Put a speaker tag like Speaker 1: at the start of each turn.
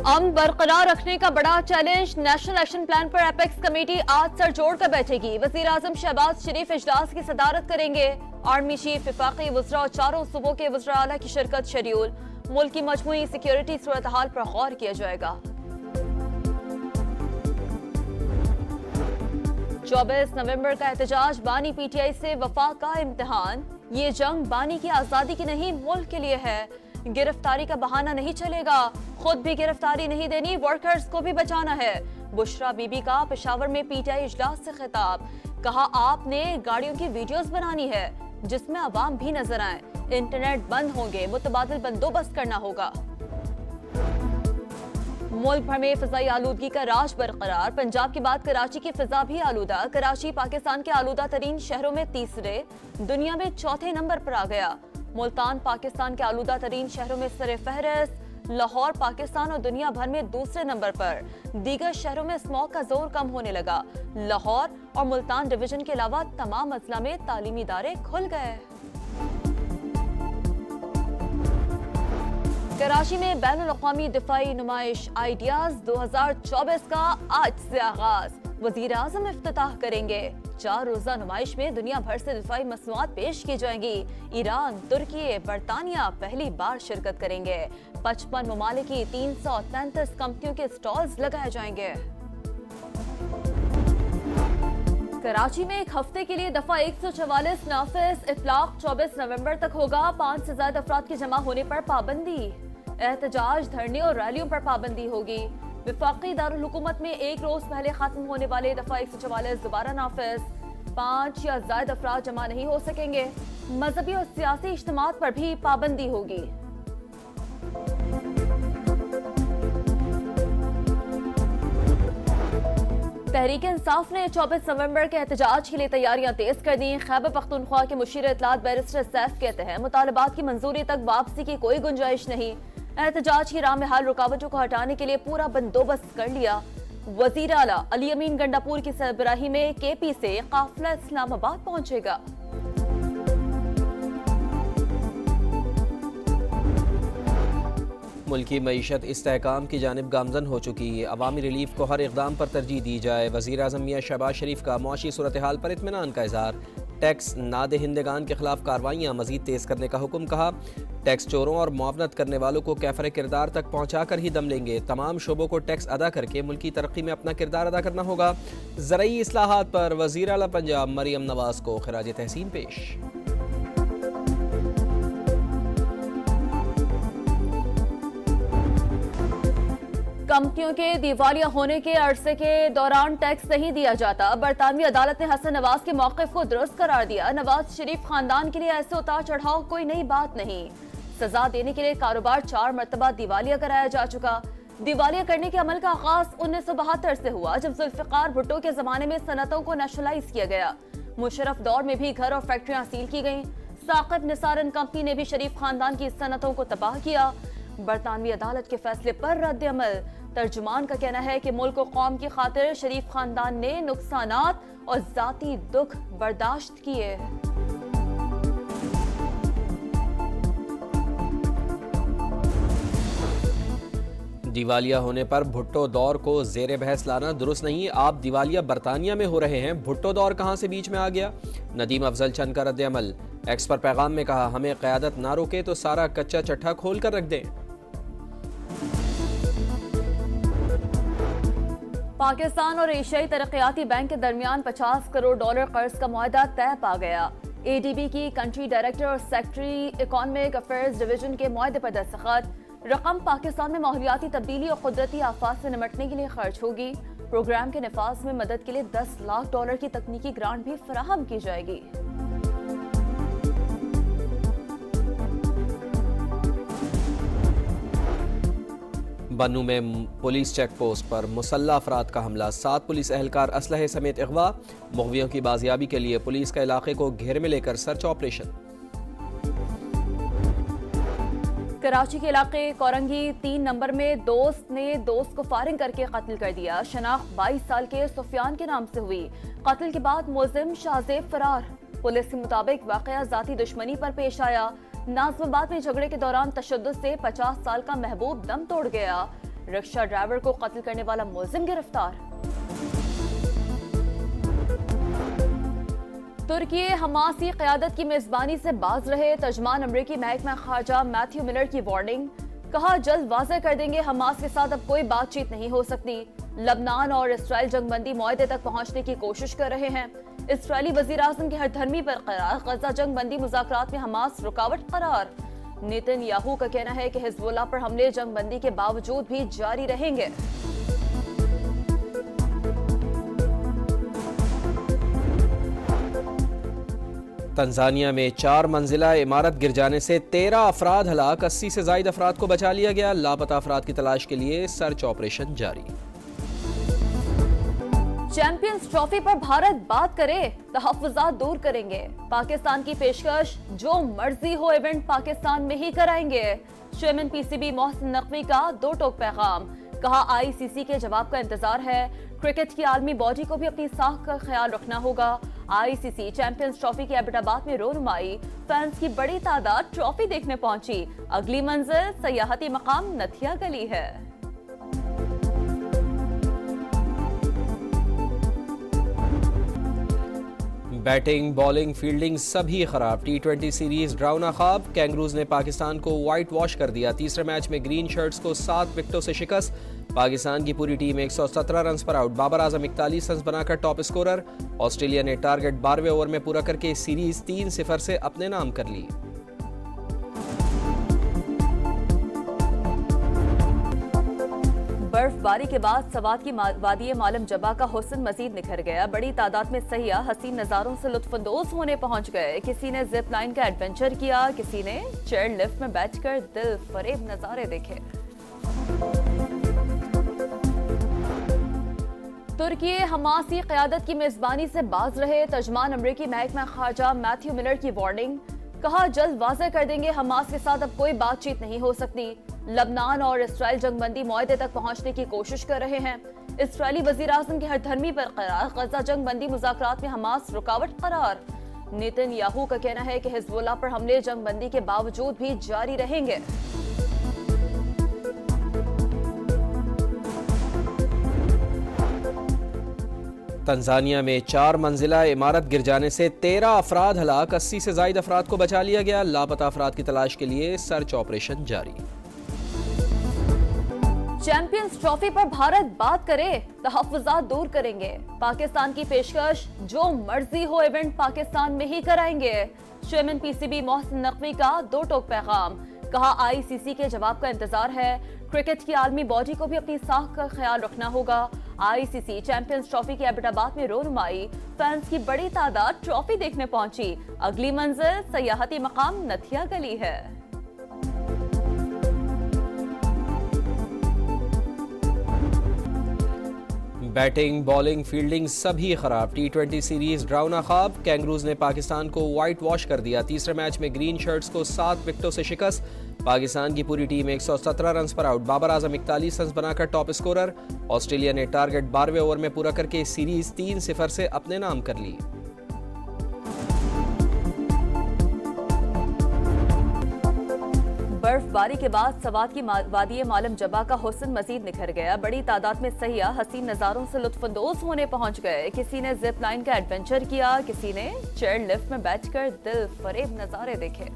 Speaker 1: अमन बरकरार रखने का बड़ा चैलेंज। नेशनल एक्शन प्लान पर एपेक्स कमेटी आज सर जोड़कर बैठेगी। वजीर आजम शहबाज शरीफ इजलास की सदारत करेंगे। आर्मी चीफ, वफाकी वज़रा और चारों सूबों के वज़रा आला की शिरकत शेड्यूल। मुल्क की मजमूई सिक्योरिटी सूरत हाल पर गौर किया जाएगा। 24 नवंबर का एहतजाज, बानी पीटीआई से वफाक का इम्तिहान। ये जंग बानी की आजादी की नहीं, मुल्क के लिए है। गिरफ्तारी का बहाना नहीं चलेगा, खुद भी गिरफ्तारी नहीं देनी, वर्कर्स को भी बचाना है। बुशरा बीबी का पेशावर में पीटीआई इजलास से खिताब, कहा आपने गाड़ियों की वीडियोस बनानी है जिसमें अवाम भी नजर आए। इंटरनेट बंद होंगे, मुतबादिल बंदोबस्त करना होगा। मुल्क भर में फिजाई आलूदगी का राज बरकरार। पंजाब के बाद कराची की फिजा भी आलूदा। कराची पाकिस्तान के आलूदा तरीन शहरों में तीसरे, दुनिया में चौथे नंबर पर आ गया। मुल्तान पाकिस्तान के आलूदा तरीन शहरों में सरे फहरिस्त। लाहौर पाकिस्तान और दुनिया भर में दूसरे नंबर पर। दीगर शहरों में स्मॉग का जोर कम होने लगा। लाहौर और मुल्तान डिवीजन के अलावा तमाम अजला में तालीमी इदारे खुल गए। कराची में बैनुल अक़वामी दिफाई नुमाइश आइडियाज 2024 का आज से आगाज। वजीर आजम इफ्तिताह करेंगे। 4 रोजा नुमाइश में दुनिया भर से दिफाई मसनूआत पेश की जाएंगी। ईरान, तुर्की, बरतानिया पहली बार शिरकत करेंगे। 55 ममालिक की 333 कंपनियों के स्टॉल्स लगाए जाएंगे। कराची में एक हफ्ते के लिए दफा 144 नाफिज। इतलाक 24 नवंबर तक होगा। 5 से ज्यादा अफराद के जमा होने पर पाबंदी। एहतजाज, धरने और रैलियों पर पाबंदी होगी। वफाकी दारुल हुकूमत में एक रोज पहले खत्म होने वाले दफा 144 दोबारा नाफिज। 5 या ज्यादा अफराद जमा नहीं हो सकेंगे। मजहबी और सियासी इज्तिमात पर भी पाबंदी होगी। तहरीक इंसाफ ने 24 नवंबर के एहतजाज के लिए तैयारियां तेज कर दी। खैबर पख्तूनख्वा के मुशीर इत्तलात बैरिस्टर सैफ कहते हैं मुतालबात की मंजूरी तक वापसी की कोई गुंजाइश नहीं। एहतजाज की राह में हाल रुकावटों को हटाने के लिए पूरा बंदोबस्त कर लिया। वजीर आला अली अमीन गंडापुर की सरबराही में केपी से काफिला इस्लामाबाद पहुंचेगा।
Speaker 2: मुल्की मईशत इस्तेहकाम की जानिब गामजन हो चुकी है। अवामी रिलीफ को हर इकदाम पर तरजीह दी जाए। वज़ीर आज़म मियां शहबाज शरीफ का मुआशी सूरत हाल पर इत्मीनान का इज़हार। टैक्स नादहिंदगान के खिलाफ कार्रवाइयाँ मजीद तेज़ करने का हुक्म। कहा टैक्स चोरों और मुआवनत करने वालों को कैफर किरदार तक पहुँचा कर ही दम लेंगे। तमाम शोबों को टैक्स अदा करके मुल्की तरक्की में अपना किरदार अदा करना होगा। ज़रई इस्लाहात पर वज़ीर आला पंजाब मरियम नवाज को खिराज तहसीन पेश।
Speaker 1: कंपनियों के दिवालिया होने के अरसे के दौरान टैक्स नहीं दिया जाता। बरतानवी अदालत ने हसन नवाज के मौक़िफ़ को दुरुस्त करार दिया। नवाज शरीफ खानदान के लिए ऐसे उतार चढ़ाव कोई नई बात नहीं। सजा देने के लिए कारोबार 4 मरतबा दिवालिया कराया जा चुका। दिवालिया करने के अमल का आगाज 1972 से हुआ, जब जुल्फ़िकार भुट्टो के जमाने में सनतों को नेशनलाइज किया गया। मुशर्रफ दौर में भी घर और फैक्ट्रियां सील की गईं। साकिब निसारन कंपनी ने भी शरीफ खानदान की सनतों को तबाह किया। बरतानवी अदालत के फैसले पर रद्द अमल। तर्जुमान का कहना है कि मुल्क और कौम की खातिर शरीफ खानदान ने नुकसानात और जाती दुख बर्दाश्त किए।
Speaker 2: दिवालिया होने पर भुट्टो दौर को जेर बहस लाना दुरुस्त नहीं। आप दिवालिया बरतानिया में हो रहे हैं, भुट्टो दौर कहां से बीच में आ गया। नदीम अफजल चंद का रद्द अमल। एक्स पर पैगाम में कहा हमें क़यादत ना रोके तो सारा कच्चा चट्टा खोल कर रख दें।
Speaker 1: पाकिस्तान और एशियाई तरक्याती बैंक के दरमियान $50 करोड़ कर्ज का मुआहदा तय पा गया। एडीबी की कंट्री डायरेक्टर और सेक्रेटरी इकोनॉमिक अफेयर्स डिवीजन के मुआहदे पर दस्तखत। रकम पाकिस्तान में माहौलियाती तब्दीली और कुदरती आफात से निपटने के लिए खर्च होगी। प्रोग्राम के नफाज में मदद के लिए $10 लाख की तकनीकी ग्रांट भी फराहम की जाएगी।
Speaker 2: बन्नू में पुलिस चेक पोस्ट पर मुसल्लह अफराद का हमला। 7 पुलिस एहलकार असलहे समेत अगवा। मुग़वियों की बाजियाबी के लिए पुलिस का इलाके को घेरे में लेकर सर्च ऑपरेशन।
Speaker 1: कराची के इलाके कोरंगी 3 नंबर में दोस्त ने दोस्त को फायरिंग करके कत्ल कर दिया। शनाख्त 22 साल के सुफियान के नाम से हुई। कत्ल के बाद मुलजिम शाहजेब फरार। पुलिस के मुताबिक वाकया जाती दुश्मनी पर पेश आया। नाज़िमाबाद में झगड़े के दौरान तशद्दुद से 50 साल का महबूब दम तोड़ गया। रिक्शा ड्राइवर को कत्ल करने वाला मुलजिम गिरफ्तार। तुर्की हमास की क़यादत की मेजबानी से बाज रहे तर्जमान अमरीकी महकमा खारजा मैथ्यू मिलर की वार्निंग। कहा, जल्द वाज़ेह कर देंगे हमास के साथ अब कोई बातचीत नहीं हो सकती। लबनान और इसराइल जंगबंदी मुआहदे तक पहुंचने की कोशिश कर रहे हैं। इसराइली वज़ीर आज़म की हरधर्मी पर करार, गजा जंगबंदी मुज़ाकरात में हमास रुकावट करार। नेतन्याहू का कहना है कि हिज़्बुल्लाह पर हमले जंगबंदी के बावजूद भी जारी रहेंगे।
Speaker 2: तंजानिया में 4 मंजिला इमारत गिर जाने से 13 अफराद हलाक, 80 से ज़ायद अफराद को बचा लिया गया। लापता अफराद की तलाश के लिए सर्च ऑपरेशन जारी।
Speaker 1: चैंपियंस ट्रॉफी पर भारत बात करे, तहफ़्फ़ुज़ात दूर करेंगे। पाकिस्तान की पेशकश, जो मर्जी हो इवेंट पाकिस्तान में ही कराएंगे। चेयरमैन पीसीबी मोहसिन नकवी का दो टोक पैगाम। कहा, आईसीसी के जवाब का इंतजार है। क्रिकेट की आलमी बॉडी को भी अपनी साख का ख्याल रखना होगा। आईसीसी चैंपियंस ट्रॉफी के एबटाबाद में रोनुमाई, फैंस की बड़ी तादाद ट्रॉफी देखने पहुंची। अगली मंजिल सयाहती मकाम नथिया गली है।
Speaker 2: बैटिंग, बॉलिंग, फील्डिंग सभी खराब। टी20 सीरीज ड्राउना ख्वाब। कैंगरूज ने पाकिस्तान को वाइट वॉश कर दिया। तीसरे मैच में ग्रीन शर्ट्स को 7 विकेटों से शिकस्त। पाकिस्तान की पूरी टीम 117 रन पर आउट। बाबर आजम 41 रन बनाकर टॉप स्कोरर। ऑस्ट्रेलिया ने टारगेट 12वें ओवर में पूरा करके सीरीज 3-0 से अपने नाम कर ली।
Speaker 1: बर्फबारी के बाद सवात की वादी मालम जबा का हुस्न मजीद निखर गया। बड़ी तादाद में सयाह हसीन नज़ारों से लुत्फानंदोज होने पहुंच गए। किसी ने जिप लाइन का एडवेंचर किया, किसी ने चेयर लिफ्ट में बैठकर दिल फरेब नज़ारे देखे। तुर्की हमास की क़यादत की मेजबानी से बाज रहे तर्जमान अमरीकी महकमा खारजा मैथ्यू मिलर की वार्निंग। कहा, जल्द वाज़ेह कर देंगे हमास के साथ अब कोई बातचीत नहीं हो सकती। लबनान और इसराइल जंगबंदी मुआहदे तक पहुंचने की कोशिश कर रहे हैं। इसराइली वज़ीर आज़म की हरधर्मी पर करार, गजा जंगबंदी मुज़ाकरात में हमास रुकावट करार। नेतन्याहू का कहना है कि हिज़्बुल्लाह पर हमले जंगबंदी के बावजूद भी जारी रहेंगे।
Speaker 2: तंजानिया में 4 मंजिला इमारत गिर जाने से 13 अफराद हलाक, 80 से ज़ायद अफराद को बचा लिया गया। लापता अफराद की तलाश के लिए सर्च ऑपरेशन जारी।
Speaker 1: चैंपियंस ट्रॉफी पर भारत बात करे, तहफ़्फ़ुज़ात दूर करेंगे। पाकिस्तान की पेशकश, जो मर्जी हो इवेंट पाकिस्तान में ही कराएंगे। चेयरमैन पीसीबी मोहसिन नकवी का दो टोक पैगाम। कहा, आईसीसी के जवाब का इंतजार है। क्रिकेट की आलमी बॉडी को भी अपनी साख का ख्याल रखना होगा। आईसीसी चैंपियंस ट्रॉफी के एबटाबाद में रोनुमाई, फैंस की बड़ी तादाद ट्रॉफी देखने पहुंची। अगली मंजिल सयाहती मकाम नथिया गली है।
Speaker 2: बैटिंग, बॉलिंग, फील्डिंग सभी खराब। टी20 सीरीज ड्राउना ख्वाब। कैंगरूज ने पाकिस्तान को वाइट वॉश कर दिया। तीसरे मैच में ग्रीन शर्ट्स को 7 विकेटों से शिकस्त। पाकिस्तान की पूरी टीम 117 रन पर आउट। बाबर आजम 41 रन बनाकर टॉप स्कोरर। ऑस्ट्रेलिया ने टारगेट 12वें ओवर में पूरा करके सीरीज 3-0 से अपने नाम कर ली।
Speaker 1: बर्फबारी के बाद सवात की वादी मालम जबा का हुस्न मजीद निखर गया। बड़ी तादाद में सयाह हसीन नज़ारों से लुत्फानंदोज होने पहुंच गए। किसी ने जिप लाइन का एडवेंचर किया, किसी ने चेयर लिफ्ट में बैठकर दिल फरेब नज़ारे देखे।